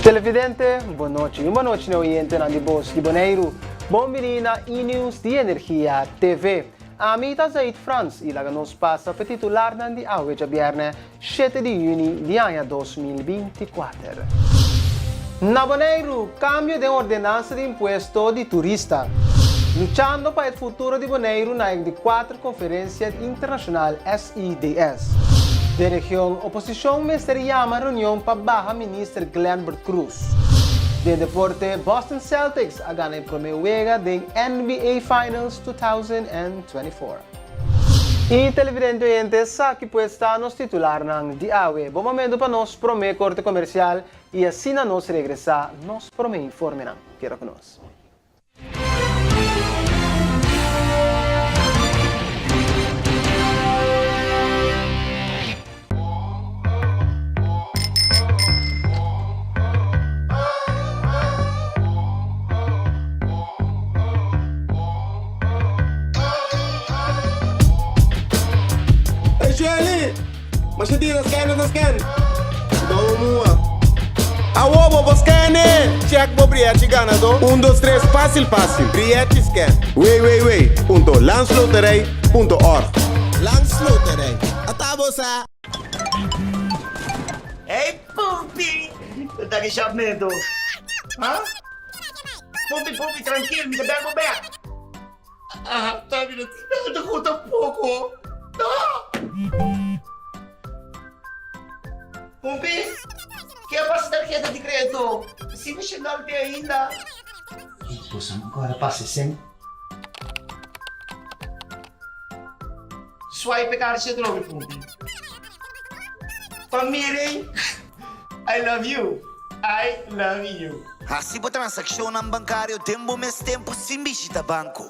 Televidente, boa noite. Uma noite no Oriente, na Voz de Bonaire. Bom-vindo a E-News de Energia TV. A mim é Zaid France e lá nos passa para titular na de hoje, viernes 7 de junho de ano 2024. Na Bonaire, cambio de ordenança de imposto de turista. Luchando para o futuro de Bonaire na 4 Conferência Internacional SIDS. De região, oposição ministerial uma reunião para Baja Ministro Glenn Cruz. De deporte, Boston Celtics a ganhar a primeira liga de NBA Finals 2024. E televidente oyentes, aqui pues está nos titular ng diawe. Bom momento para nós prometer corte comercial e assim a nós regressar, nos prometer informe não. Quero conosco. Mas hindi na scan. Vamos mua. Awo bo scan. Check bo briete gana do. 1, 2, 3, fácil. Briete scan. Wait. Landsloterij.org. Landsloterij. Atabo sa. Hey, Pupi! Daqui chamento. Hã? Pupi, tranquilo, me dá uma beca. Ah, tá vendo? Não conta pouco. Não! Pupi, que é a tarjeta de crédito? Se me chegar de ainda. Poxa, agora passa sempre. Swipe card siya droga, Pupi. Pamiring, I love you. Assim por transação bancário tempo mais tempo sem visita banco.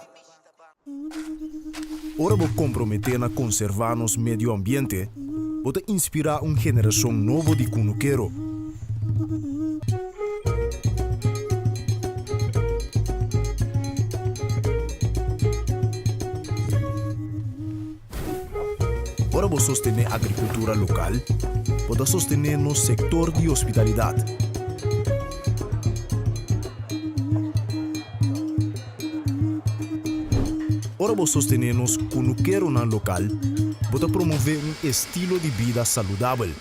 Ora vou comprometer na conservar nos meio ambiente, vou inspirar geração nova de cunuqueiro. Ora vou sostener a agricultura local, vou sostener no setor de hospitalidade. Ora vou sostener nos cunuqueiro na local, vou promover estilo de vida saudável.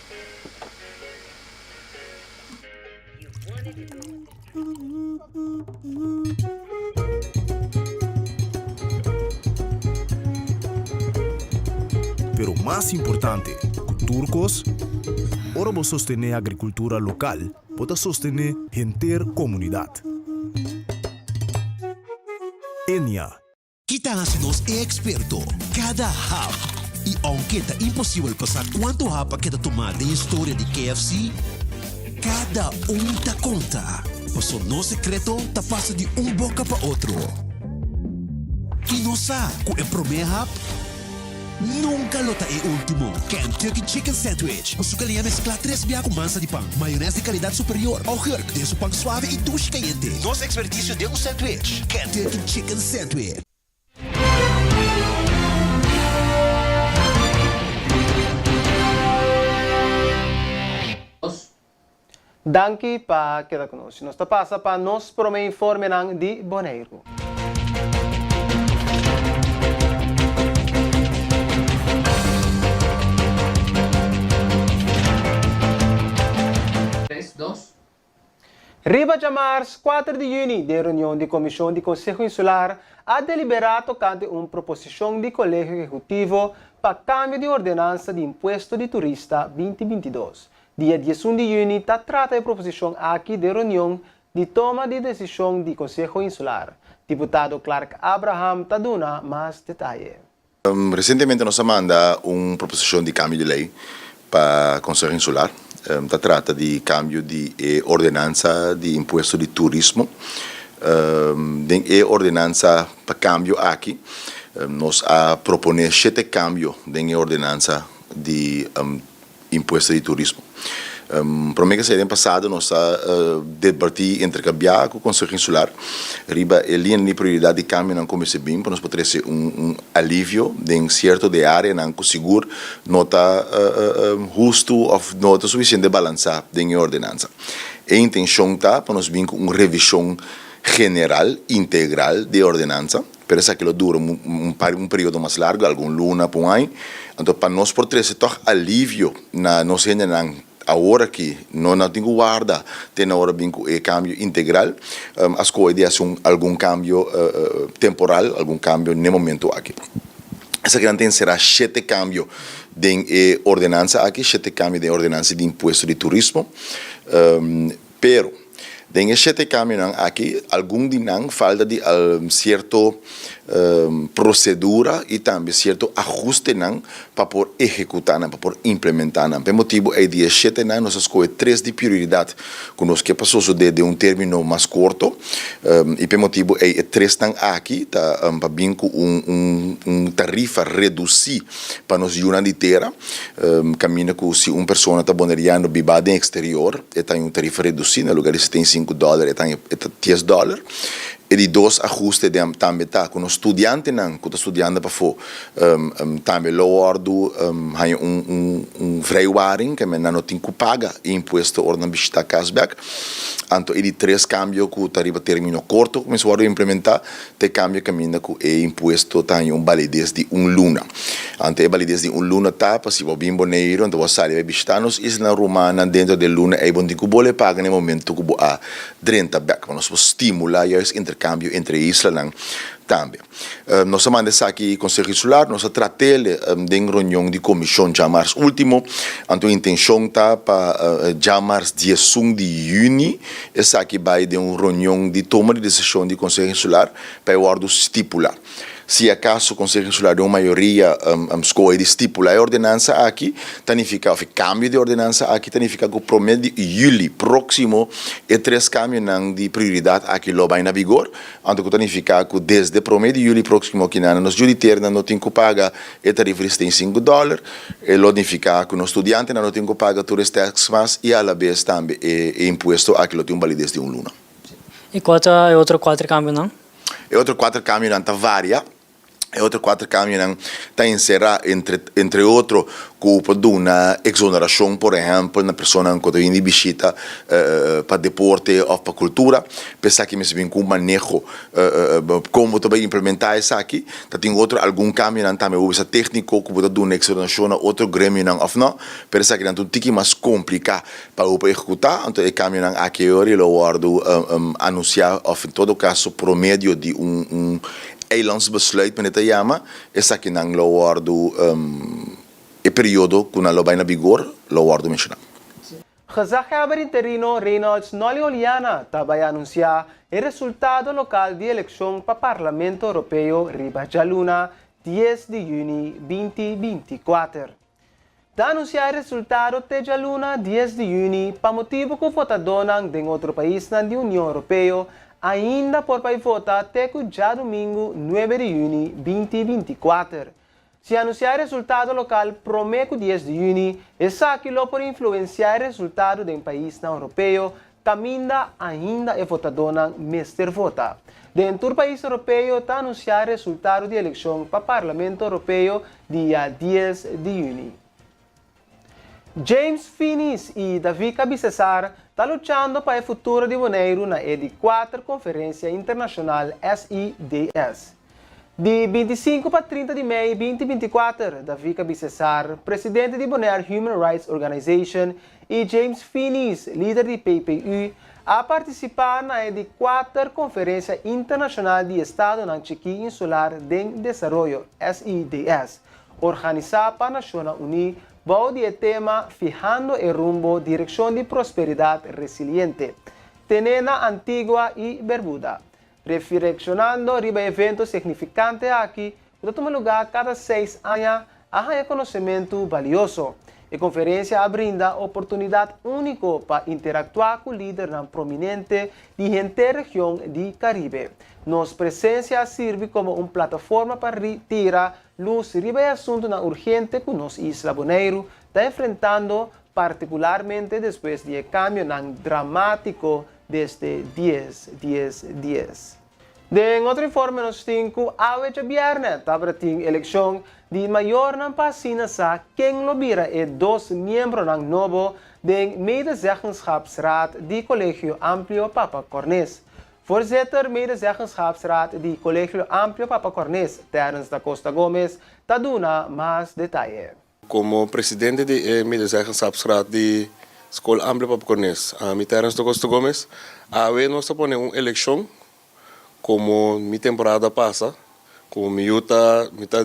Pero mais importante, turcos, ora vou sostener a agricultura local, vou sostener gente comunidade. Enia. Kita nos é experto. Cada hap. E aunque está impossível passar quanto hap que tomar da história de KFC, cada tá conta. Passou no secreto, tá passa de boca para outro. E não sabe que é primeiro hap, nunca lota é último. Kentucky Chicken Sandwich. O sucalinha mescla 3 biá com massa de pão, maionese de qualidade superior, ao herc de pão suave e duche caliente. Nosso expertício de sandwich. Kentucky Chicken Sandwich. Danke para quedar conosco. Nós passa para nos prometer informe de Bonaire. Riba de março, 4 de junho, de reunião de comissão de Conselho Insular, a deliberar tocante uma proposição de colégio executivo para câmbio de ordenança de imposto de turista 2022. Dia 11 de junho, está trata a proposição aqui de reunião de toma de decisão de Conselho Insular. Deputado Clark Abraham está dando mais detalhes. Recentemente nós manda uma proposição de câmbio de lei para o Conselho Insular. Trata de câmbio de ordenança de imposto de turismo. De ordenança para câmbio aqui, nós a proponer 7 câmbio de ordenança de imposto de turismo. Para mim, que ano passado nós debatimos intercambiar com o Conselho Insular riba a linha de prioridade de câmbio não começa bem para nós poder ser alívio de certo de área não seguro nota justo ou nota suficiente de balançar de ordenança. A intenção está para nós vir com uma revisão general, integral de ordenança. Parece que dura um período mais largo, algum luna por um ano. Então, para nós, por trás, é alívio na nossa agora que não tem guarda, tem hora bem com cambio integral, as coisas são algum cambio temporal, algum cambio no momento aqui. Essa grande será 7 cambio de ordenança aqui, 7 cambio de ordenança de imposto de turismo, pero tem 7 cambio aqui, algum de falta de certo procedura e também certo ajuste para por executar, para por implementar. Por motivo é de 7 nós escolhemos 3 de prioridade, que nós que passou de um término mais curto, e por motivo é 3 aqui, tá, para vir com tarifa reduzir para nós juntar inteira, caminha com se uma pessoa está boneriando bibada em exterior, e tem uma tarifa reduzida, no lugar de tem $5, e tem $10. E de 2 ajustes também tá com os estudiantes que estão estudando para fora também lower do vrijwaring que não tem que pagar imposto ou não está cashback. Então e de 3 cambios que o tarifa termino curto começou a implementar te cambio caminho com o imposto tem validez de luna. Então a validez de luna tá para se o bem boneiro então você sabe bistanos isla romana dentro de luna é bom que bole paga no momento que a 30 back para nós estimular esse intercâmbio entre islas também. Nós mandamos aqui Conselho Insular, nós tratamos de uma reunião de comissão já março último, então a intenção está para já março 10 de junho, essa aqui vai de uma reunião de toma de decisão de Conselho Insular para o ordem estipular. Se acaso o Conselho Insular de uma maioria escolhe de estipular a ordenança aqui, significa o cambio de ordenança aqui, significa que o promedio de julho próximo é 3 cambios de prioridade aqui lá vai na vigor, então significa que desde o promedio de julho próximo que nos julho terna não tem que pagar a tarifa de $5, e lo significa que os estudiantes não tem que pagar todos os taxas mais e a la vez também é imposto aqui lo tem validez de luna. E qual é o outro 4 câmbio não? E outro 4 cambios não varia. E outros 4 caminhos está encerrado, entre outros, com uma exoneração, por exemplo, na pessoa que vem de visita para deporte ou para cultura, pensar que me vem com manejo, como também implementar isso aqui, tem outro, algum caminho também, o técnico que pode dar uma exoneração, outro grêmio não, ou não, pensar que é um pouco mais complicado para executar, então o caminho aqui, eu vou anunciar, em todo caso, promédio de eilandsbesluit met het jama, is dat je dan lower do periodo que na lobai na vigor lower do mencionar. Gezagheber interino Reynolds Noli Oliana também anunciar o resultado local de eleição para Parlamento Europeu Riba Jaluna 10 de junho 2024. Da anunciar o resultado de Jaluna 10 de junho para motivo que o votador de outro país da União Europeia ainda por vai votar até que já domingo 9 de junho 2024. Se anunciar o resultado local prometo 10 de junho, essa aquilo por influenciar o resultado do país europeu, caminha ainda é votador mester vota. Dentro do país europeu, está anunciar o resultado de eleição para o Parlamento Europeu dia 10 de junho. James Finis e David Cabicesar estão lutando para o futuro de Bonaire na ED4 Conferência Internacional SIDS. De 25 para 30 de maio de 2024, David Cabicesar, presidente de Bonaire Human Rights Organization, e James Finis, líder de PPU, a participar na ED4 Conferência Internacional de Estado na Chiqui Insular de Desarrollo, SIDS, organizada para a Nações Unidas, bao de tema Fijando el rumbo, Dirección de Prosperidad Resiliente, Tenena Antigua y Bermuda. Reflexionando sobre eventos significantes aqui, que toma lugar cada 6 anos, há reconhecimento valioso. A conferência brinda oportunidade única para interactuar com líderes prominentes de gente região do Caribe. Nossa presença serve como uma plataforma para retirar luz sobre assuntos urgentes que nossa Isla Bonaire está enfrentando, particularmente depois do cambio dramático desde 10. De outro informe, nós temos que a viernes estava tendo eleição de maior na página sa quem lobira e 2 membros novos de medezeggenschapsraad die Colegio Amplio Papa Cornes. Voorzitter medezeggenschapsraad die Colegio Amplio Papa Cornes, Terence da Costa Gomes, taduna más detalle. Como presidente de medezeggenschapsraad de Escola Amplio Papa Cornes, a mi Terence da Costa Gomes, a ver nós pone uma eleição como mi temporada passa, como mi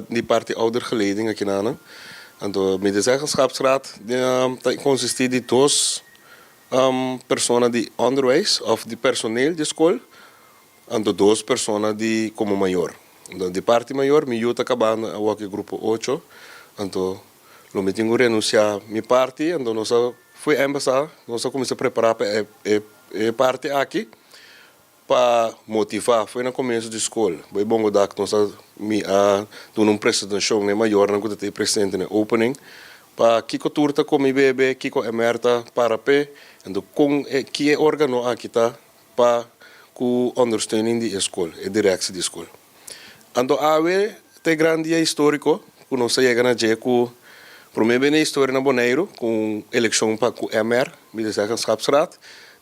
de parte oudergeleding aqui na Ana. Então, medezeggenschapsraad consiste de duas personas de onderwijs of de personeel de escola, en duas personas de como maior. Então, de parte maior, mi yuta acabando a grupo 8, então, lo me tenho renunciar mi parte, então nós foi embaixar, nós começamos a preparar para a parte aqui para motivar. Foi no começo da escola. Foi bom dar que nós dando uma apresentação maior, não que presente na opening, para que a turta come bebê, que a emerta para pé, então com que é órgão aqui tá para com understanding da escola, a direção da escola. Então tem grande histórico, que nós chegamos a dizer que primeiro na história na Bonaire, com eleição para o MR, medezeggenschapsraad,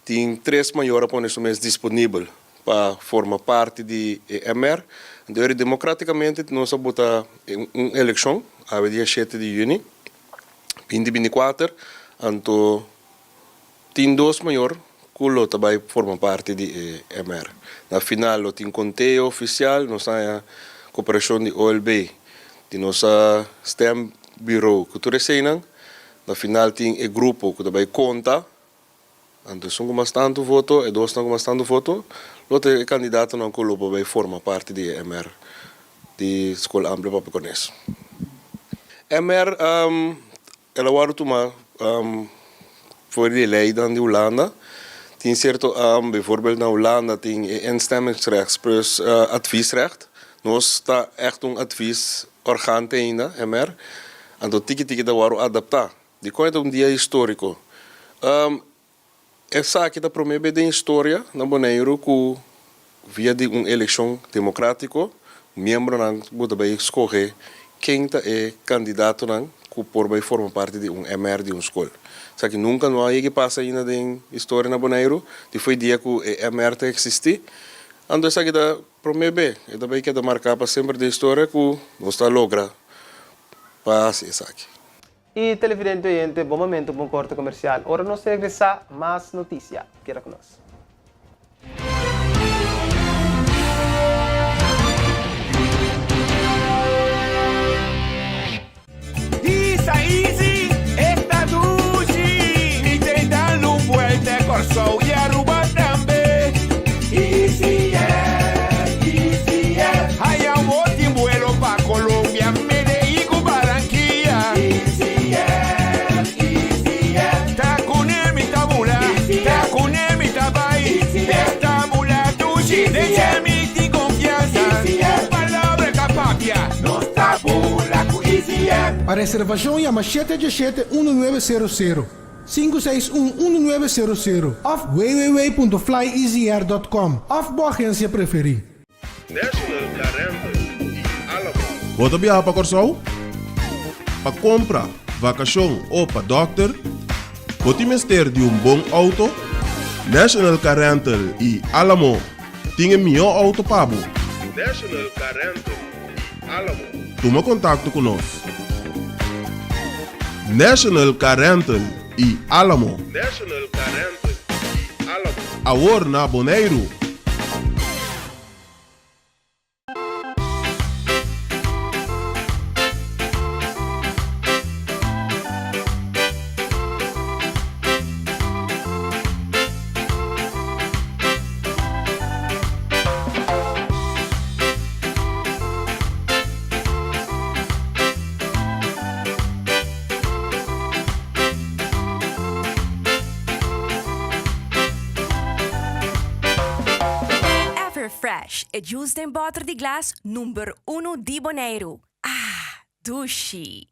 tem 3 maiores posições disponíveis para formar parte de MR. Então, democraticamente, nós vamos botar uma eleição, a dia 7 de junho, 2024, então, tem 2 maiores que também formam parte de MR. Na final, tem conteúdo oficial, nós temos a cooperação de OLB, de nossa STEM Bureau Cultura Senang. Na final, tem o grupo que também conta. Então, são bastante votos, e 2 estão bastante votos. Outro candidato não colocou vai formar parte de MR, de Escola Amplia Papa Cornes. MR, ela vai tomar voor de lei dan de Hollanda. Tem certo, bijvoorbeeld na Hollanda tem instemmingsrecht plus adviesrecht. Nós está echt advies orgaan ainda, MR. Então, tiki da waro adaptar. De coisa dia histórico. Essa aqui da primeira de história na Bonaire que via de uma eleição democrática, membro não pode escolher quem é candidato não que por vai formar parte de MR de uma escola. Só que nunca não há que passa ainda de história na Bonaire, de foi dia que o MR te existe. Então essa aqui da primeira e também que marcar para sempre de história que nós está logra para essa aqui. E televidente oyente, bom momento para um corte comercial. Agora nós regressar mais notícia. Queira conosco. Easy, esta Dushi. Ni te dan un vuelta corso y Aruba también. Easy, yeah. Hay un bote en vuelo pa' Colombia, Medellín, Barranquilla. Easy, yeah. Ta con él mi tabula, ta con él mi tabay. Esta mula Dushi, de mi confianza. Palabra capapia, no tabula con Easy, yeah. A reservação chama 717-1900, 561-1900 of www.flyeasyair.com of boa agência preferir. National Caramba e Alamo. Bota biar para Corsol? Para compra, vacação ou para doctor? Bota mister de bom auto? National Car Rental e Alamo tem melhor auto pago. National Car Rental e Alamo. Toma contato conosco. National Car Rental e Alamo. National Car Rental e Alamo. Agora na Bonaire. Fresh, e juice em butter de glas número 1 de Bonaire. Dushi.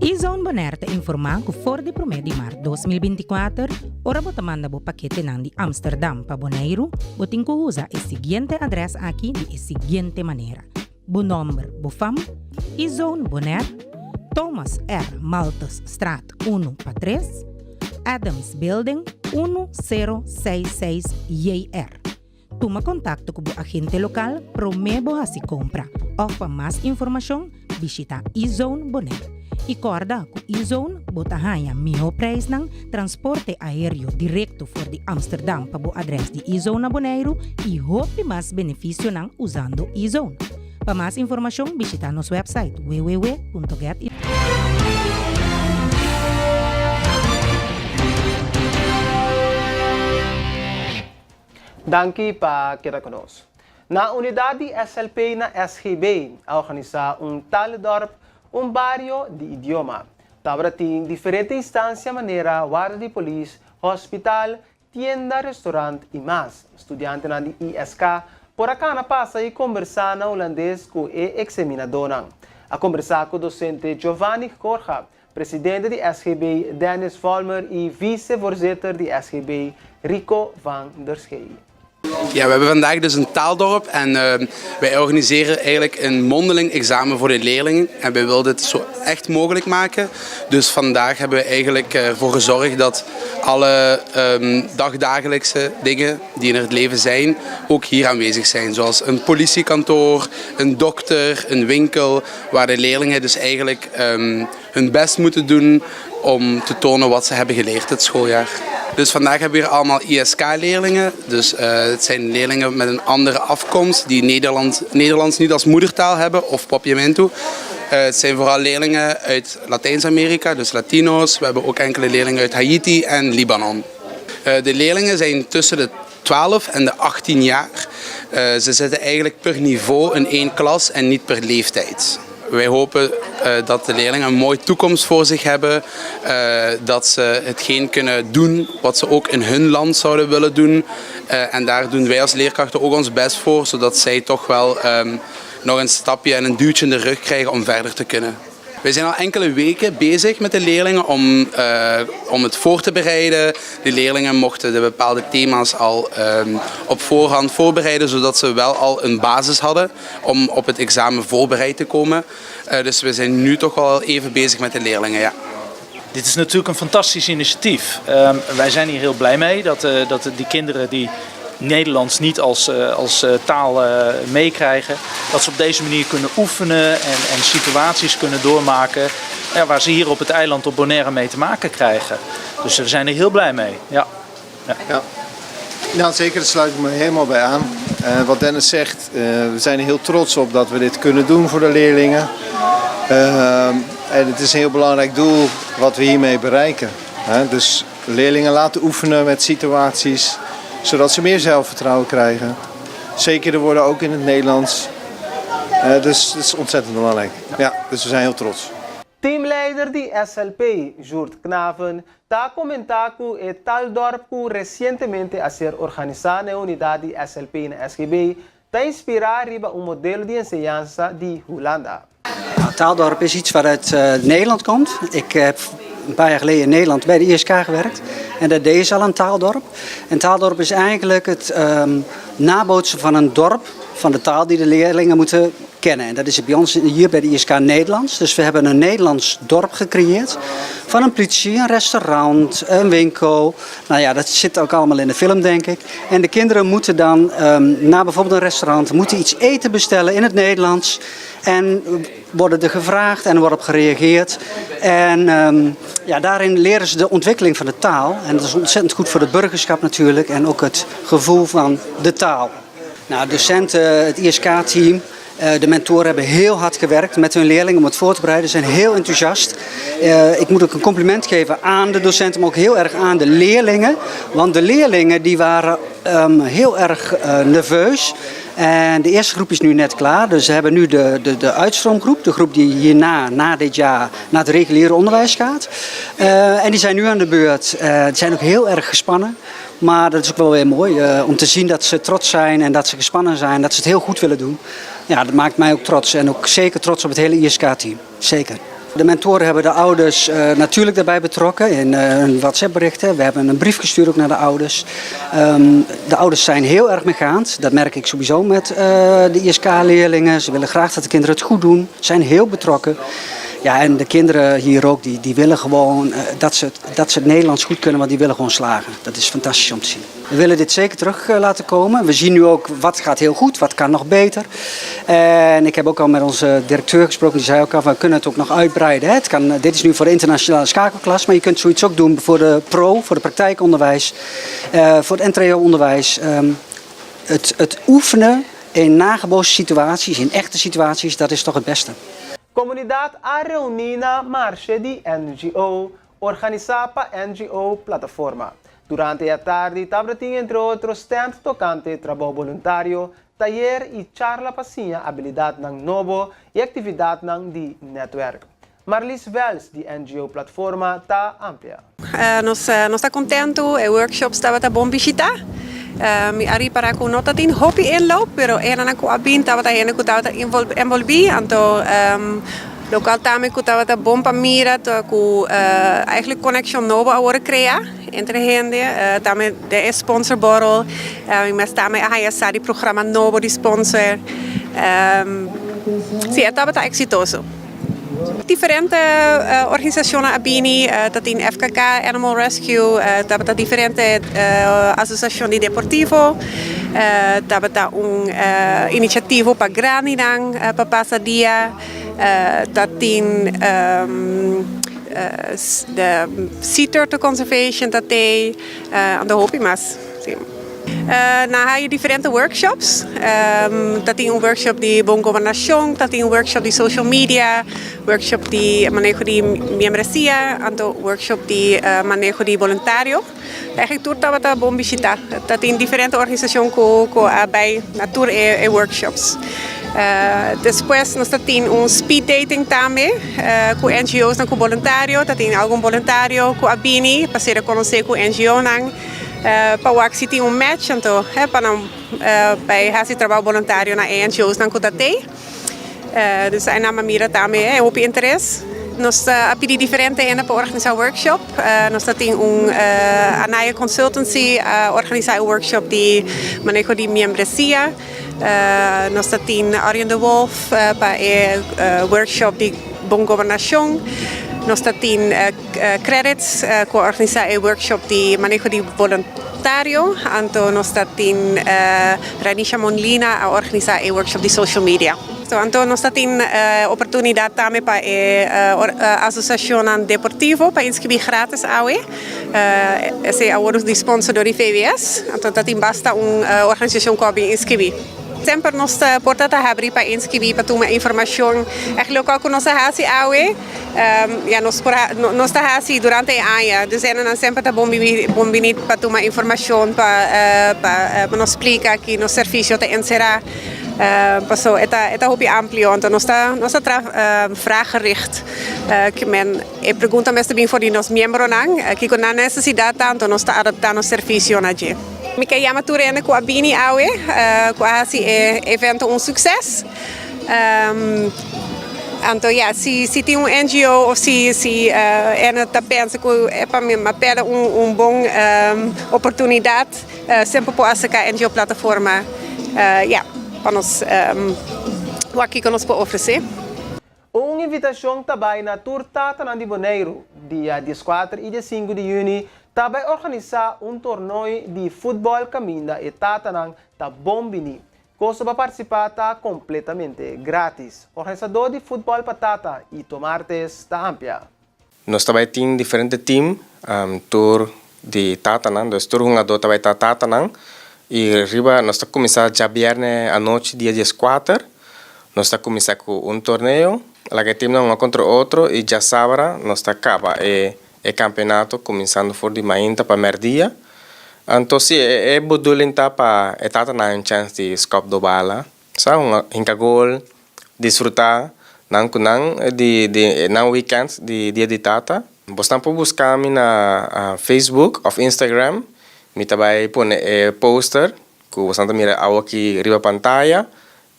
E-Zone Bonaire te informa que for de 1 de março 2024, ora bota manda bo paquete nang de Amsterdam para Bonaire, botin ko usa e seguinte adressa aqui de seguinte maneira. Bo number bo fam, E-Zone Bonaire, Thomas R. Maltes Straat 1 3, Adams Building 1066 JR. Toma contacto com o agente local promebo a se compra. Ou para mais informação, visita E-Zone Bonaire. E corda com E-Zone botahanha melhor preço ng transporte aéreo direto for de Amsterdam para o adres de E-Zone na Bonaire e hope mais benefício ng usando E-Zone. Para mais informação, visita nosso website www.get. Danke pa kita conosco. Na unidade SLP na SGB, organiza taldorp, barrio de idioma. Tabra tem diferente instância maneira, guarda de polícia, hospital, tienda, restaurante e mais. Estudante na ISK, por acá na passa e conversar na holandês com o examinador. A conversar com o docente Giovanni Korja, presidente de SGB Dennis Volmer e vice-voorzitter de SGB Rico van der Schei. Ja, we hebben vandaag dus een taaldorp en wij organiseren eigenlijk een mondeling examen voor de leerlingen. En wij wilden het zo echt mogelijk maken. Dus vandaag hebben we eigenlijk ervoor gezorgd dat alle dagdagelijkse dingen die in het leven zijn, ook hier aanwezig zijn. Zoals een politiekantoor, een dokter, een winkel, waar de leerlingen dus eigenlijk hun best moeten doen om te tonen wat ze hebben geleerd het schooljaar. Dus vandaag hebben we hier allemaal ISK-leerlingen. Dus het zijn leerlingen met een andere afkomst die Nederlands niet als moedertaal hebben of papiamento. Het zijn vooral leerlingen uit Latijns-Amerika, dus Latino's. We hebben ook enkele leerlingen uit Haiti en Libanon. De leerlingen zijn tussen de 12 en de 18 jaar. Ze zitten eigenlijk per niveau in één klas en niet per leeftijd. Wij hopen dat de leerlingen een mooie toekomst voor zich hebben. Dat ze hetgeen kunnen doen wat ze ook in hun land zouden willen doen. En daar doen wij als leerkrachten ook ons best voor. Zodat zij toch wel nog een stapje en een duwtje in de rug krijgen om verder te kunnen. Wij zijn al enkele weken bezig met de leerlingen om het voor te bereiden. De leerlingen mochten de bepaalde thema's al op voorhand voorbereiden, zodat ze wel al een basis hadden om op het examen voorbereid te komen. Dus we zijn nu toch wel even bezig met de leerlingen, ja. Dit is natuurlijk een fantastisch initiatief. Wij zijn hier heel blij mee dat die kinderen die Nederlands niet als taal meekrijgen, dat ze op deze manier kunnen oefenen en situaties kunnen doormaken waar ze hier op het eiland op Bonaire mee te maken krijgen. Dus we zijn er heel blij mee. Ja. Nou, zeker, daar sluit ik me helemaal bij aan. Wat Dennis zegt, we zijn er heel trots op dat we dit kunnen doen voor de leerlingen. En het is een heel belangrijk doel wat we hiermee bereiken. Dus leerlingen laten oefenen met situaties, zodat ze meer zelfvertrouwen krijgen. Zeker worden ook in het Nederlands. Dus dat is ontzettend belangrijk. Ja, dus we zijn heel trots. Teamleider de SLP, Jurt Knaven, ta comentaku e taldorp recientemente a ser organizada na unidad de SLP na SGB, ta inspirar riba modelo de enseñanza de Holanda. Nou, taaldorp is iets wat uit Nederland komt. Ik heb een paar jaar geleden in Nederland bij de ISK gewerkt. En daar deed ze al een taaldorp. En taaldorp is eigenlijk het nabootsen van een dorp, van de taal die de leerlingen moeten kennen. En dat is bij ons hier bij de ISK Nederlands. Dus we hebben een Nederlands dorp gecreëerd. Van een politie, een restaurant, een winkel. Nou ja, dat zit ook allemaal in de film, denk ik. En de kinderen moeten dan naar bijvoorbeeld een restaurant, moeten iets eten bestellen in het Nederlands. En worden er gevraagd en wordt op gereageerd. En daarin leren ze de ontwikkeling van de taal. En dat is ontzettend goed voor het burgerschap natuurlijk. En ook het gevoel van de taal. Nou, docenten, het ISK-team, de mentoren hebben heel hard gewerkt met hun leerlingen om het voor te bereiden. Ze zijn heel enthousiast. Ik moet ook een compliment geven aan de docenten, maar ook heel erg aan de leerlingen. Want de leerlingen die waren heel erg nerveus. En de eerste groep is nu net klaar. Dus we hebben nu de uitstroomgroep. De groep die hierna, na dit jaar, naar het reguliere onderwijs gaat. En die zijn nu aan de beurt. Die zijn ook heel erg gespannen. Maar dat is ook wel weer mooi om te zien dat ze trots zijn en dat ze gespannen zijn. Dat ze het heel goed willen doen. Ja, dat maakt mij ook trots. En ook zeker trots op het hele ISK-team. Zeker. De mentoren hebben de ouders natuurlijk daarbij betrokken in hun WhatsApp-berichten. We hebben een brief gestuurd ook naar de ouders. De ouders zijn heel erg meegaand. Dat merk ik sowieso met de ISK-leerlingen. Ze willen graag dat de kinderen het goed doen. Ze zijn heel betrokken. Ja, en de kinderen hier ook, die willen gewoon dat ze het Nederlands goed kunnen, want die willen gewoon slagen. Dat is fantastisch om te zien. We willen dit zeker terug laten komen. We zien nu ook wat gaat heel goed, wat kan nog beter. En ik heb ook al met onze directeur gesproken, die zei ook al, we kunnen het ook nog uitbreiden. Hè. Dit is nu voor de internationale schakelklas, maar je kunt zoiets ook doen voor de pro, voor de praktijkonderwijs, voor het NTO-onderwijs. Het oefenen in nagebootste situaties, in echte situaties, dat is toch het beste. Comunidad a reunida marche di NGO, organizada NGO Plataforma. Durante la tarde, tabrating entre otros temas tocante trabajo voluntario, taller y charla pasinha habilidad ng novo y actividad ng di network. Marlies Wells, di NGO Plataforma, ta amplia. Nos está contento, el workshop estaba bom visita. Mi ari para ku nota tin hopi inloop, pero era na ku abin tava ku tava involvi, anto lokaal tame ku tava bom pamira to ku eigenlijk connection novo ahora crea entre gente, tame de sponsor borrel, mas tame ahaya sari programa novo di sponsor. Sí, estaba exitoso. Diferente organisationen abini, dat in FKK, Animal Rescue, dat diferente asociación de deportivo, dat un iniciativo para granidang, para pasadia, dat in de sea turtle conservation, dat aan de hopi mas. Na heb je differente workshops. Dat is een workshop die bon governación, dat is een workshop die social media, workshop die manejo die membresía, en een workshop die manejo die voluntario. Eigenlijk doet dat wat bon visita. Dat is een differente organisación bij natuur e workshops. Después nos tem un speed dating também, com NGOs com voluntário, dat tem algum voluntário com abini, para ser conhecer com NGO nang. Para que se tem match, então, para fazer trabalho voluntário na NGOs na Kutatei. Dus é na maneira também, é op interesse. Nós pedimos diferente para organizar workshop. Nós temos Anaya Consultancy organizar workshop de manejo de membresía. Nós temos Arjen de Wolf para workshop de bom governação. Nós temos credits para organizar workshop de manejo de voluntário. Então nós temos Ranisha Monlina a organizar workshop de social media. Então nós temos oportunidade também para a Associação Deportivo para inscrever grátis awe. Esse é o de sponsor do IVS. Então tem basta uma organização que pode inscrever. Sempre nós porta a abrir para inscrever para tomar informação. Eigenlijk ook nossa hasi awe. Ja, nós está assim durante a ano. Dus nós sempre tá bom bonito para tomar informação para nos explicar que no serviço te encerrar. Paso, esta hopi amplio, então nós está vraaggericht. Que men pergunta mesmo bem for nos membros nang, que com a necessidade tanto nós está adaptando o serviço na je. Me que chama turene com a bini awe, com a assim evento sucesso. Então, ja, se tem NGO ou se está pensa que é para mim pede bom oportunidade, sempre pode acessar a NGO plataforma, ja, para nós, o aqui que nós podemos oferecer. Uma invitação também na Tour Tatanan de Bonaire, dia 14 e 5 de junho, também organizar torneio de futebol caminda e Tatanan da Bombini. Costa para participar está completamente grátis. Organizador de futebol patata e tomartes está amplia. Nós também temos diferentes times, tour de Tatanan, dos tour jogador também está Tatanan. E arriba nós está começar já viernes à noite, dia 14. Nós está começar com torneio, lá que temos um contra outro e já sábado nós está acaba o campeonato começando for de manhã para merdia. Então, sim, é bedoeling para a Tatanan chance de scope do bala, sabe, hinca gol, desfrutar, não weekends de dia de Tata. Você pode buscar na Facebook ou Instagram, me também põe poster, que você mira aqui riba pantalla,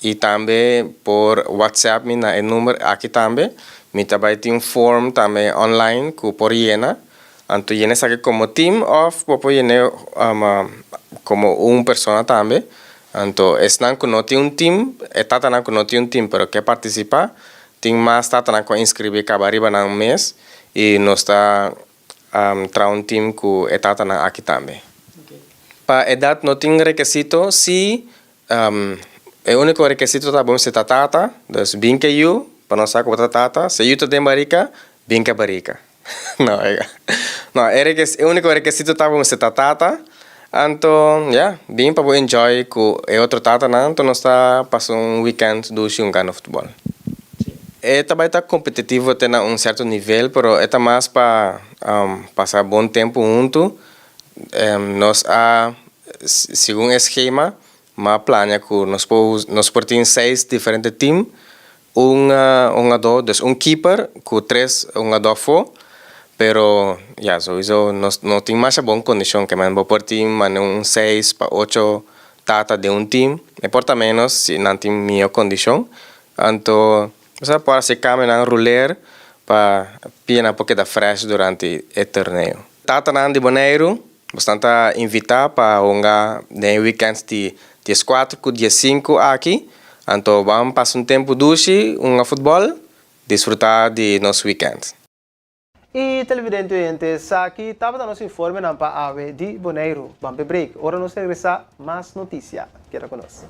e também por WhatsApp na o número aqui também, me também tem form também online que por llena. Então, llena sabe como team of, popo llena como persona também. Então, es não que não tem team, Tata não que não tem team, pero que participa, tem mais tatanan com inscrever cabariba na mês e nós está tra um time que é tatanan aqui também. Para idade não tem requisito se o único requisito tá bom se tata, dus binke you, para nós saco tata, se you tem barica, binke barica. Não, o único requisito tá bom se tata. Então, bem para enjoy com outro tata, não? Então nós está passando weekend do jogar futebol. É também tá competitivo até um certo nível, mas é mais para passar bom tempo junto. Nós segundo esquema, mas plano que nós portamos 6 diferentes times, dus keeper com 3 fora. Pero, sowieso, não tem mais boa condição que man por time, man 6 para 8 tata de time, e porta menos se não tem melhor condição. Então, você pode se caminhar roller para pinar um pouquinho fresh durante o torneio. Tata na de Bonaire, bastante invitar para jogar no weekend de 4 com 5 aqui. Então, vamos passar tempo duche, futebol, desfrutar de nosso weekend. E televidentes, aqui estava dando nosso informe na Ave de Bonaire. Vamos break. Agora nós regressar mais notícia. Queda conosco.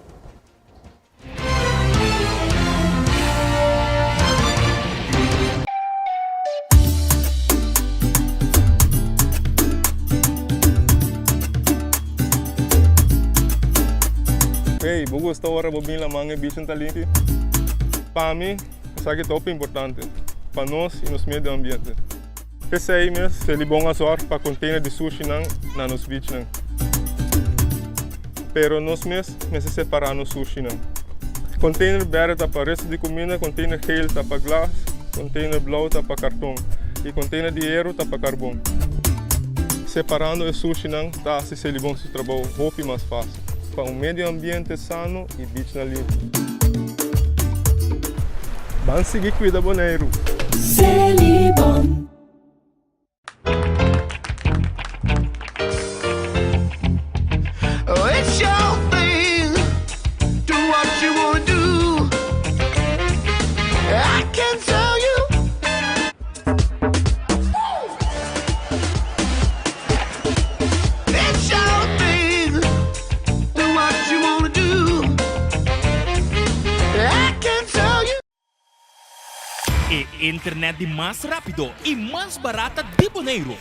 Hey, vou gostar agora de vir lá manhã bicho talento. Para mim, isso aqui é top importante para nós e nos meio ambiente. Esse aí mesmo, se ele bom azor para container de sushi na nos beach não. Pero nós mesmo separar no sushi não. Container verde tá para resto de comida, container geel tá para glass, container blauw tá para cartão e container de aero tá para carbono. Separando o sushi não, tá se ele bom seu trabalho, roupa mais fácil. Para meio ambiente sano e beach na livre. Vamos seguir cuida Bonaire. Celibon. It's your thing. Do what you wanna do. I can tell you. It's your thing. Do what you wanna do. I can tell you. Internet de mais rápido e mais barata de Bonaire.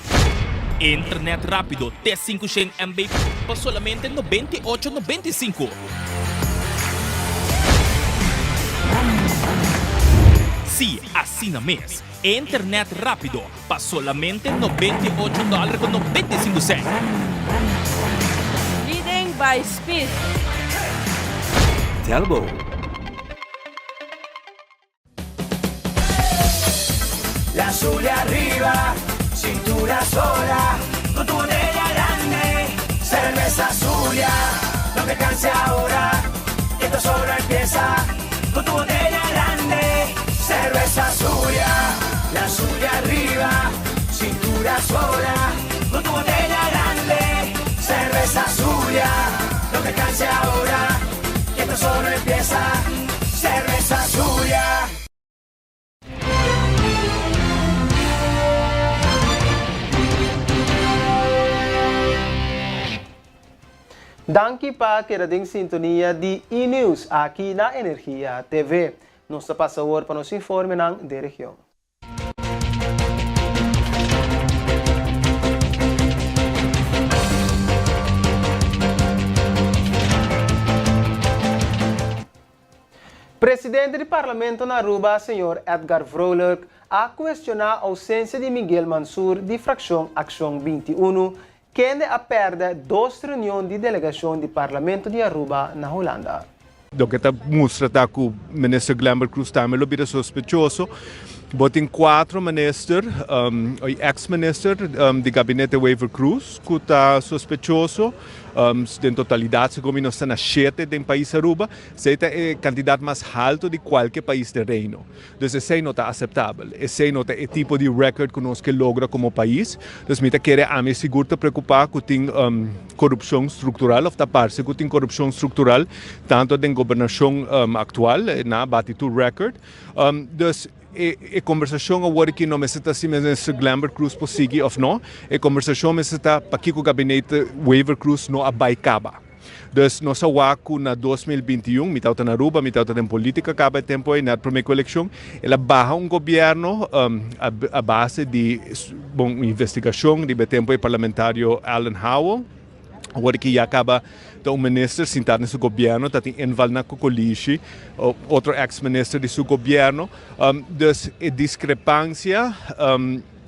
Internet rápido T5 MB por solamente 98,95. Sim, assina mês. Internet rápido por solamente $98,95. Leading by speed. Telbo. La Zulia arriba, cintura sola, con tu botella grande, cerveza Zulia, no te canses ahora, que esto solo empieza, con tu botella grande, cerveza Zulia, la Zulia arriba, cintura sola, con tu botella grande, cerveza Zulia, no te canses ahora, que esto solo empieza, cerveza Zulia. Danke para quedar em sintonia de e-news aqui na Energia TV. Nós passamos agora para nos informar da região. Presidente do Parlamento na Aruba, Sr. Edgar Vrolijk, a questionar a ausência de Miguel Mansur de Fracção Ação 21, que a perder 2 reuniões de delegação do Parlamento de Aruba na Holanda. Do que mostra que o ministro Glamber Cruz também é sospechoso, Botin 4 minister, ex-minister de gabinete Wever Cruz, que está sospechoso, em totalidade, segundo nós está na 7 do país Aruba, esse é o candidato mais alto de qualquer país do reino. Então, esse não está aceitável. Esse não é o tipo de recorde que nós que logra como país. Então, me quer a me seguro preocupar que tem corrupção estrutural, ou da parte que tem corrupção estrutural, tanto na governação atual, na batido recorde. A conversação agora que não me está se ministro Glamber Cruz possível ou não, a conversação me está para que o gabinete Wever Cruz não abaicaba. Então, nós aguardamos na 2021, mitad na Aruba, mitad na política, acaba tempo aí na primeira eleição, ela barra governo a base de investigação, de tempo aí parlamentário Alan Howell, agora que já acaba o ministro sentado no seu governo, está em Envalna Kokolishi, outro ex-ministro de seu governo, então a discrepância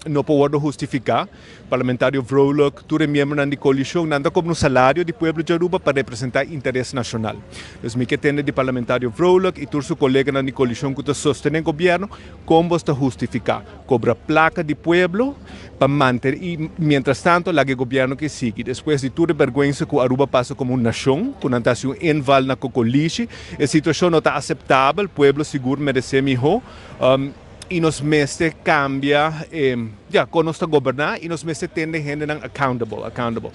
não pode justificar. Parlamentário Vrolok, todo membro da coalição, nada como um salário do povo de Aruba para representar interesse nacional. Então, me que tem de parlamentário Vrolok e todo seu colega na coalição que está sustentando o governo, como está justificar? Cobra placa de pueblo para manter e, mientras tanto, o governo que sigue. Depois de toda a vergonha que Aruba passa como uma nação, com a nação enval na Kokolishi, a situação não está aceitável, o povo seguro merece melhor. E nos meses cambia, quando nós estamos governando, e nos meses tende a gente accountable.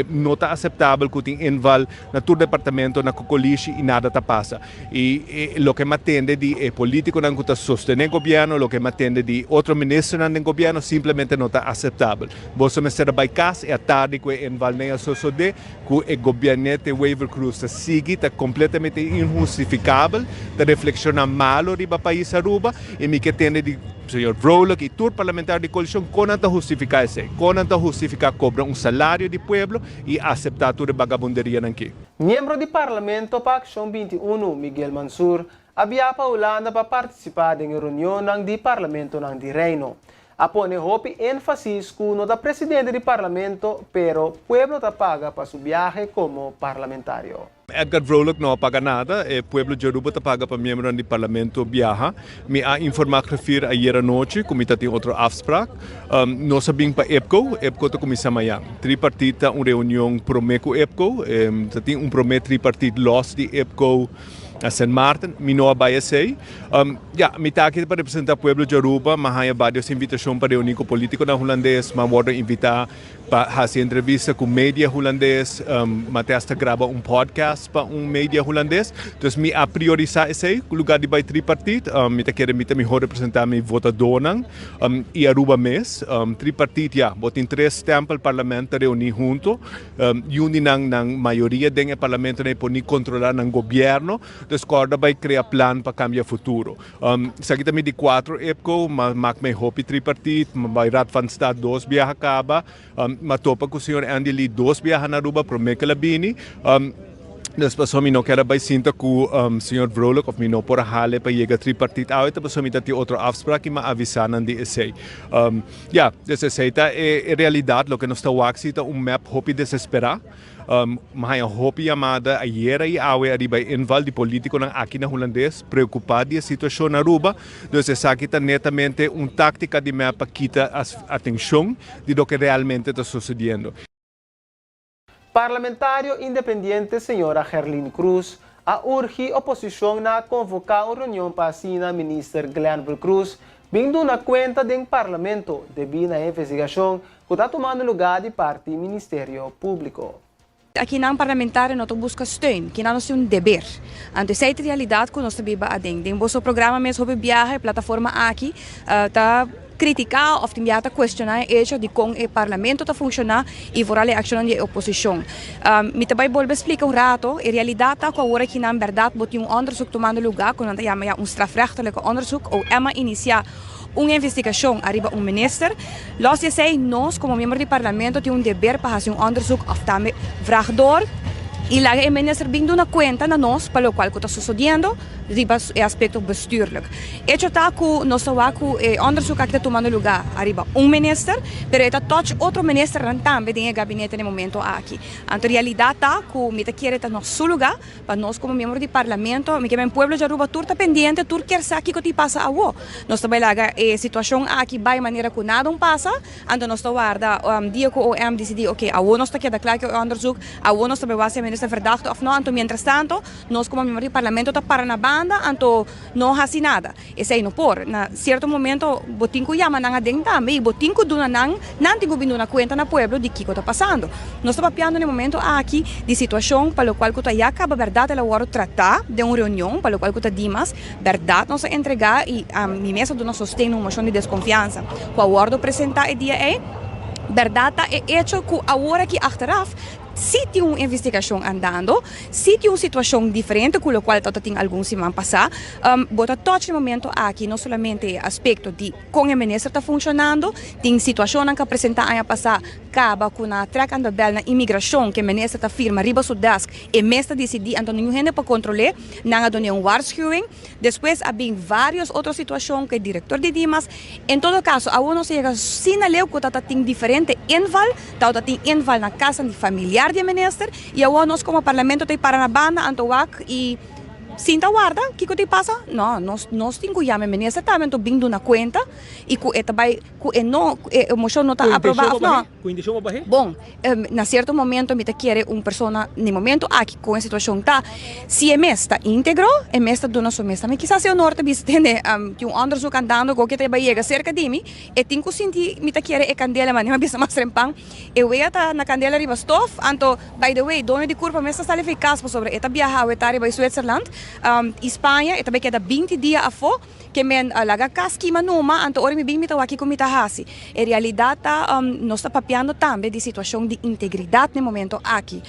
Não está aceitável que tem enval na todo departamento, na Kokolishi, e nada está passa. E o que me atende de político que está sustentando o governo, o que me atende de outro ministro no governo, simplesmente não está aceitável. Você me será by casa, é a tarde que enval nem a sosode, que o gabinete Wever Cruz está completamente injustificável, está reflexionando mal o país Aruba, e me que tende de senhor Vrolok e todo parlamentar de coalição conanta justificar isso, conanta justificar cobrar salário de pueblo e aceitar toda a vagabunderia aqui. Membro do Parlamento para Ação 21, Miguel Mansur, havia para Holanda para participar da reunião do Parlamento do Reino. Apone hopi ênfase que no da presidente do Parlamento, pero pueblo está paga para su viaje como parlamentario. Edgar Vrolok não paga nada, o pueblo de Aruba está paga para membro do Parlamento viaja. Me a informar refir ayer à noite, como tem outro afspraak. Nós sabemos para EPCO está começando amanhã. Tripartita, uma reunião promeco EPCO, tem promet tripartite los de EPCO a San Martin, Minoa Bayasei. Me está aqui para representar o pueblo de Aruba, mas há várias invitações para reunir com político na holandês, mas vou invitar para fazer entrevista com mídia holandês, mas até gravar podcast para mídia holandês. Então, me a priorizar esse lugar de vai tripartite, me está querendo melhor representar meu votador e Aruba mês. Tripartite, botem 3 tempos parlamento reunir junto, e na maioria do parlamento não pode controlar o governo. Discorda vai criar plano para cambiar futuro. Isso aqui também de 4 EPCO, mas me hopi tripartite, vai Raad van State 2 viaja acaba, mas topa com o senhor Andy Lee 2 viaja na Aruba, para me calabini. Depois eu não quero vai sinta com o senhor Vrolok, ou me não por hale para chegar tripartite. Depois eu me tem outro afspraak que me avisaram de esse. Essa é a realidade, o que nós estamos aqui, é map hopi desesperar. Mas a hopi chamada ayer e awe arriba enval de político aqui na holandês preocupado com a situação na Aruba. Então, essa aqui está netamente uma tática de mapa para quitar a atenção de lo que realmente está sucedendo. Parlamentário independiente senhora Gerlin Cruz a urge oposição na convocar uma reunião para assinar ministro Glenn Cruz, vindo na conta do parlamento devido à investigação que está tomando lugar de parte do Ministério Público. Aqui na parlamentar nós buscamos steun, que nós temos dever. Ante essa realidade que nós estamos a dentro. O programa mesmo sobre viagem, plataforma aqui, está criticar of te questionar o hecho de como o parlamento está funcionando e voor a ação da oposição. Me também vou explicar rato, a realidade está que agora que na verdade botem onderzoek tomando lugar, quando é strafrechtelijk onderzoek, ou é iniciar uma investigação arriba minister. Los je zei, nós como membro do parlamento temos dever para fazer onderzoek of daarmee vraagdoor E lá é minister vindo na conta na nós, para o qual está sucedendo, riba é aspecto bestuurlijk. Het está com nós está com onderzoek que está tomando lugar, arriba minister, pero está touch outro minister também tem gabinete no momento aqui. Então realidade está com me quer estar no seu lugar, para nós como membro do parlamento, me que meu pueblo já ruba turta pendiente, tur quer saber o que passa a wo. Nós também lá situação aqui vai maneira que nada passa, então nós está guarda dia que o OM decidir, ok, a wo nós está queda claro que o onderzoek, a wo nós também vai ser minister verdachte of não, então mientras tanto, nós como membro do parlamento está para na banda, então não faz nada. Esse aí não por, na certo momento, botinco chama nanga deng também, botinco duna não tenho vindo na conta na pueblo de que está passando. Nós estamos papiando no momento aqui de situação para o qual que já acaba verdade ela vai tratar de uma reunião para o qual que está dimas, verdade nós entregar e a minha mesa do nosso sustento uma moção de desconfiança. Com a ordem apresentar o dia é verdade é hecho que agora que achteraf se tem uma investigação andando, se tem uma situação diferente com a qual tem alguns semanas passar, bota todo o momento aqui, não somente aspecto de como o ministro está funcionando, tem situação que apresentar a passar, acaba com a track and bell na imigração que o ministro está firma, riba seu desk, e mesmo decidir, então nenhum gente para controlar, não há nenhum waarschuwing, depois há bem várias outras situações que o diretor de Dimas, em todo caso, a uno chega sinaleu que tem diferente inval, tem inval na casa de familiar de minister e agora nós como parlamento tem para na banda antoak e sinta guarda que te passa não nós temos que minister também tô vindo na conta e que eta vai que não a moção não está aprovada não bom na certo momento me te quer uma pessoa no momento aqui com a situação tá se é mesta íntegro é mesta do nosso mesta mas quizás se o norte bistende que um onderzoek andando com que te vai chegar cerca de mim e tenho que sentir me te quer é candela mas não bisa mais rempang eu ia tá na candela riba stof anto by the way dono de curva mesta está eficaz sobre eta viajar eta riba Switzerland Espanha, e também queda 20 dias a fo, que men laga kaski manuma, anto ori mi bing mita waki kumita hasi. E realidade nós está papiando também de situação de integridade no momento aqui.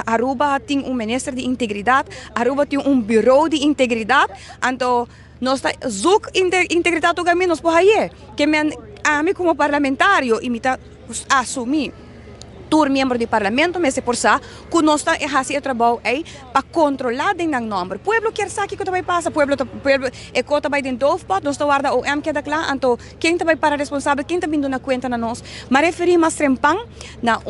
Aruba tem ministro de integridade, Aruba tem bureau de integridade, anto nós está zoek integridade do caminho nós por aí, que men a mim como parlamentário imita assumir tur membro do parlamento, mas é por ça que nós está fazendo o trabalho aí para controlar o número. O povo quer saber o que vai passar, o povo é que vai dentro do pot, nós está guardando o M que é claro, então quem vai para responsável, quem está vindo na conta na nós. Mas referi mais trempang na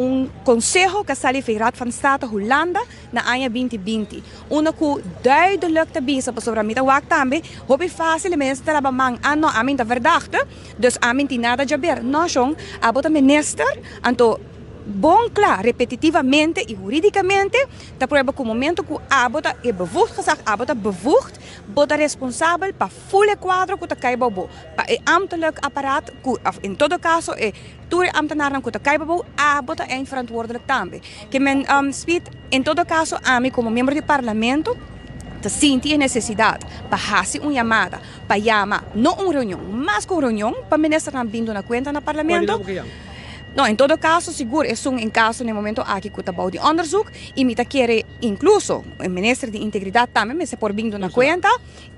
conselho que sali feirado van Staten Holanda na ano 2020. Uma que duidelijk te bisa para sobre a mita wak também, hobby fácil mensen te laban mang ano amin ta verdachte, dus amin ti nada jaber. Nós a bota minister, então bom, claro, repetitivamente e juridicamente, da prova que o momento que a bota é bevoegd gezegd, a bota bevoegd, bota responsável para volle quadro que cai bobo, para o ambtelijk apparaat, in todo caso é toer ambtenaren que cai bobo, a bota é verantwoordelijk também. Que men speed, in todo caso, a mim como membro do parlamento te sentir necessidade para fazer uma chamada, para chamar, não uma reunião, mas com reunião, para o ministro não vindo na conta no parlamento. Não, em todo caso, seguro, é um caso no momento aqui que está de onderzoek e me quer incluso o ministro de integridade também, mas se por vindo na conta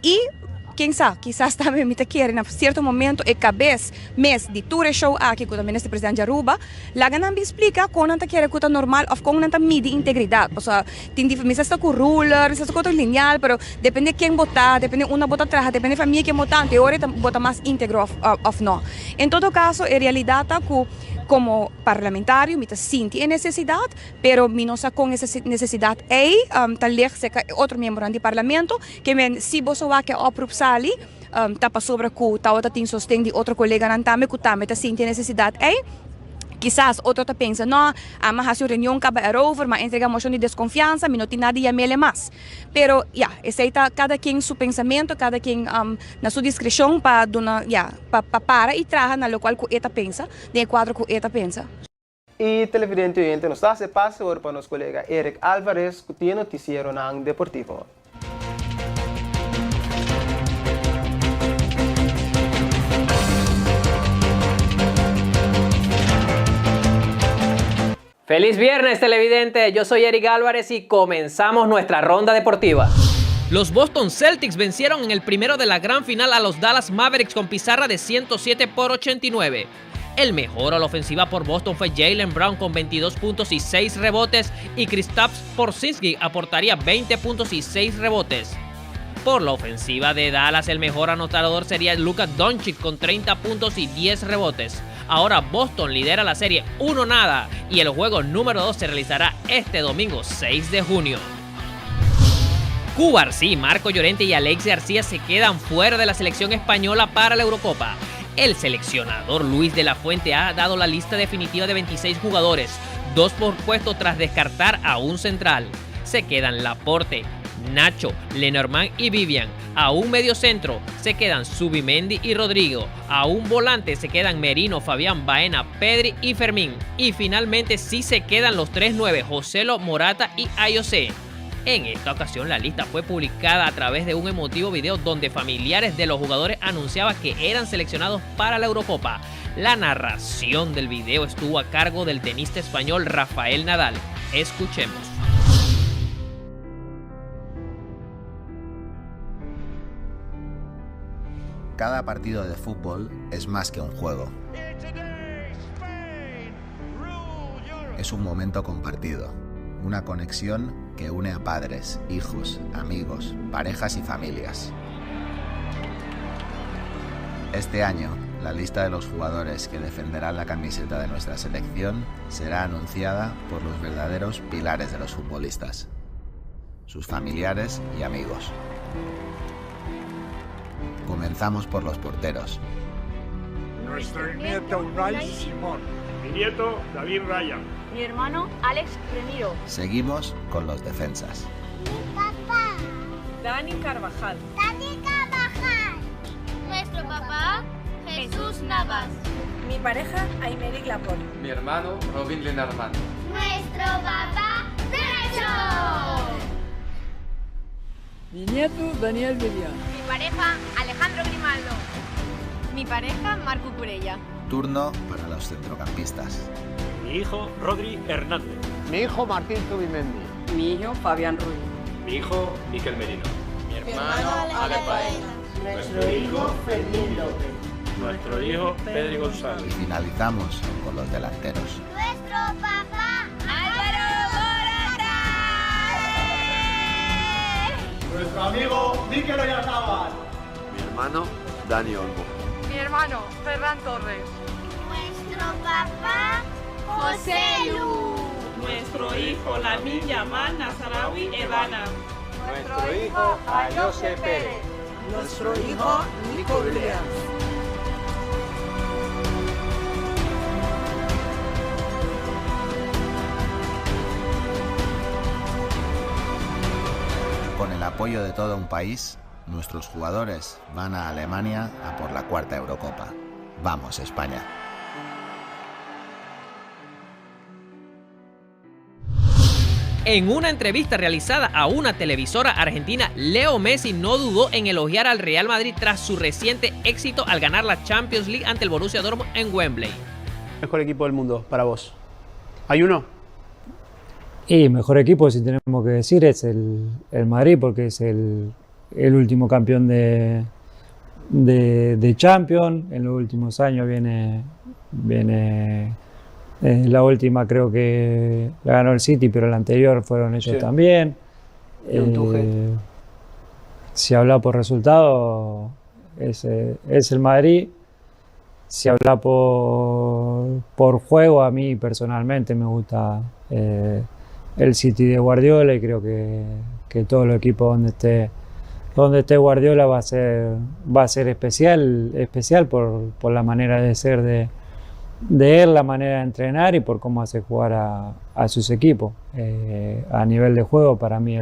e quem sabe, quizás também me quer em certo momento é cabeça mês de tour show aqui com o ministro presidente Aruba, lá não me explica como não quer que está normal ou como não mide integridade, porque tem diferença está com ruler, está com lineal, pero depende de quem botar, depende uma bota atrás, depende da família que botar, teoria bota mais íntegro ou não. Em todo caso, é realidade que como parlamentário, me sinto a necessidade, pero me não com essa necessidade aí, talvez seja outro membro do parlamento, que se você vai que oproep sali, tapa sobre que tal tem sustento de outro colega também, que também sinto a necessidade aí. Quizás outro te pensa, não, a uma reunião acaba over, mas entrega moção de desconfiança, não tem nada a mele mais. Pero, aceita cada quem seu pensamento, cada quem na sua discrição para para e traga na local que eta pensa, de quadro que eta pensa. E televidente oyente, nos dá esse passo para o nosso colega Eric Alvarez, que tem noticiero na Deportivo. Feliz viernes, televidente. Yo soy Eric Álvarez y comenzamos nuestra ronda deportiva. Los Boston Celtics vencieron en el primero de la gran final a los Dallas Mavericks con pizarra de 107-89. El mejor a la ofensiva por Boston fue Jaylen Brown con 22 puntos y 6 rebotes y Kristaps Porzingis aportaría 20 puntos y 6 rebotes. Por la ofensiva de Dallas, el mejor anotador sería Luka Doncic con 30 puntos y 10 rebotes. Ahora Boston lidera la serie 1-0 y el juego número 2 se realizará este domingo 6 de junio. Cubarsí, Marco Llorente y Alexis García se quedan fuera de la selección española para la Eurocopa. El seleccionador Luis de la Fuente ha dado la lista definitiva de 26 jugadores, 2 por puesto tras descartar a un central. Se quedan Laporte, Nacho, Lenormand y Vivian. A un mediocentro se quedan Zubimendi y Rodrigo. A un volante se quedan Merino, Fabián, Baena, Pedri y Fermín. Y finalmente sí se quedan los 3-9, Joselo, Morata y Ayose. En esta ocasión la lista fue publicada a través de un emotivo video donde familiares de los jugadores anunciaban que eran seleccionados para la Eurocopa. La narración del video estuvo a cargo del tenista español Rafael Nadal. Escuchemos. Cada partido de fútbol es más que un juego. Es un momento compartido, una conexión que une a padres, hijos, amigos, parejas y familias. Este año, la lista de los jugadores que defenderán la camiseta de nuestra selección será anunciada por los verdaderos pilares de los futbolistas, sus familiares y amigos. Comenzamos por los porteros. Nuestro nieto Unai Simón. Mi nieto David Raya. Mi hermano Alex Remiro. Seguimos con los defensas. Mi papá. Dani Carvajal. Dani Carvajal. Nuestro papá Jesús Navas. Mi pareja Aymeric Laporte. Mi hermano Robin Lenormand. Nuestro papá Sergio. Mi nieto Daniel Vivian. Mi pareja Alejandro Grimaldo. Mi pareja Marco Curella. Turno para los centrocampistas. Mi hijo Rodri Hernández. Mi hijo Martín Zubimendi. Mi hijo Fabián Ruiz. Mi hijo Miquel Merino. Mi hermano Ale Paella. Nuestro hijo Fermín López. Nuestro hijo Pedri González. Y finalizamos con los delanteros. Nuestro papá Álvaro Morata. Nuestro amigo Mikel Oyarzabal. Mi hermano Dani Olmo. Mi hermano Ferran Torres. Nuestro papá José Lu. Nuestro hijo Lamine Yamal Nazarawi Evana. Nuestro hijo Ayose Pérez. Nuestro hijo Nico Williams. Con el apoyo de todo un país, nuestros jugadores van a Alemania a por la 4ª Eurocopa. ¡Vamos, España! En una entrevista realizada a una televisora argentina, Leo Messi no dudó en elogiar al Real Madrid tras su reciente éxito al ganar la Champions League ante el Borussia Dortmund en Wembley. Mejor equipo del mundo para vos. ¿Hay uno? Y mejor equipo, si tenemos que decir, es el Madrid, porque es el último campeón de Champions. En los últimos años viene la última, creo que la ganó el City, pero la anterior fueron ellos también. Si habla por resultado, es el Madrid. Si habla por juego, a mí personalmente me gusta el City de Guardiola, y creo que todos los equipos donde esté Guardiola va a ser especial por la manera de ser de él, la manera de entrenar y por cómo hace jugar a sus equipos. A nivel de juego, para mí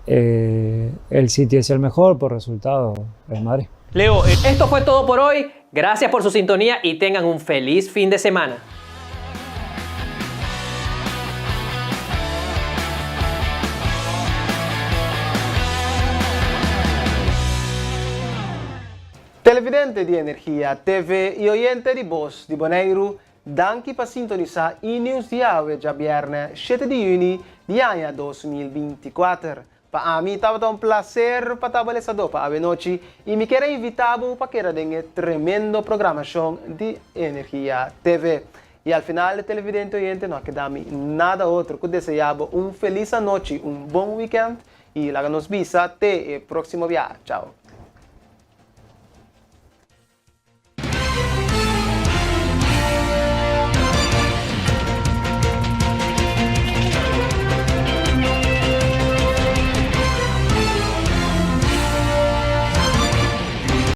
el City es el mejor, por resultado el Madrid. Leo, esto fue todo por hoy. Gracias por su sintonía y tengan un feliz fin de semana. Televidente di Energia TV e oyente di Voz di Bonaire, danke per sintonizzare i news di Aue già viernes 7 di giugno di anno 2024. Para mí estaba un placer para estar para esta noche y me quiero invitar para que en el tremendo programación de Energía TV. Y al final, el televidente oyente no queda nada otro que desear un feliz noche, un buen weekend y la nos visa el próximo viaje. Chao.